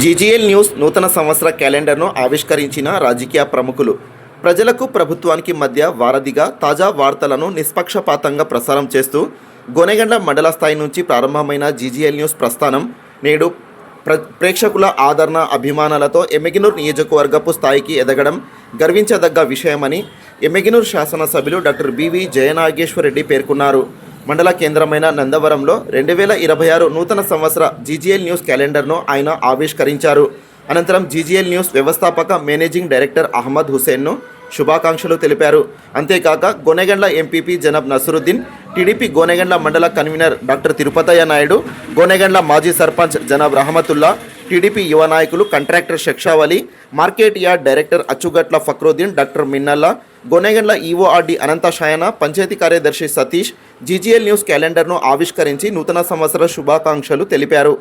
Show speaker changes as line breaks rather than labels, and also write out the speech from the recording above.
GGL news నూతన సంవత్సర క్యాలెండర్ను ఆవిష్కరించిన రాజకీయ ప్రముఖులు ప్రజలకు ప్రభుత్వానికి మధ్య వారధిగా తాజా వార్తలను నిష్పక్షపాతంగా ప్రసారం చేస్తూ గోనెగండ్ల మండల స్థాయి నుంచి ప్రారంభమైన జీజీఎల్ న్యూస్ ప్రస్థానం నేడు ప్రేక్షకుల ఆదరణ అభిమానాలతో ఎమ్మిగనూరు నియోజకవర్గపు స్థాయికి ఎదగడం గర్వించదగ్గ విషయమని ఎమ్మిగనూరు శాసనసభ్యులు డాక్టర్ బివి జయనాగేశ్వరరెడ్డి పేర్కొన్నారు. మండల కేంద్రమైన నందవరంలో 2026 నూతన సంవత్సర జీజీఎల్ న్యూస్ క్యాలెండర్ను ఆయన ఆవిష్కరించారు. అనంతరం జీజీఎల్ న్యూస్ వ్యవస్థాపక మేనేజింగ్ డైరెక్టర్ అహ్మద్ హుసేన్ను శుభాకాంక్షలు తెలిపారు. అంతేకాక గోనెగండ్ల ఎంపీపీ జనాబ్ నసరుద్దీన్, టీడీపీ గోనెగండ్ల మండల కన్వీనర్ డాక్టర్ తిరుపతయ్య నాయుడు, గోనెగండ్ల మాజీ సర్పంచ్ జనాబ్ రహమతుల్లా, టీడీపీ యువ నాయకులు contractor Shakshavali, market yard director Achchugatla Fakruddin, doctor Minnalla, Gonegandla EORD Ananta Shayana, panchayat కార్యదర్శి సతీష్ జీజీఎల్ న్యూస్ క్యాలెండర్ను ఆవిష్కరించి నూతన సంవత్సర శుభాకాంక్షలు తెలిపారు.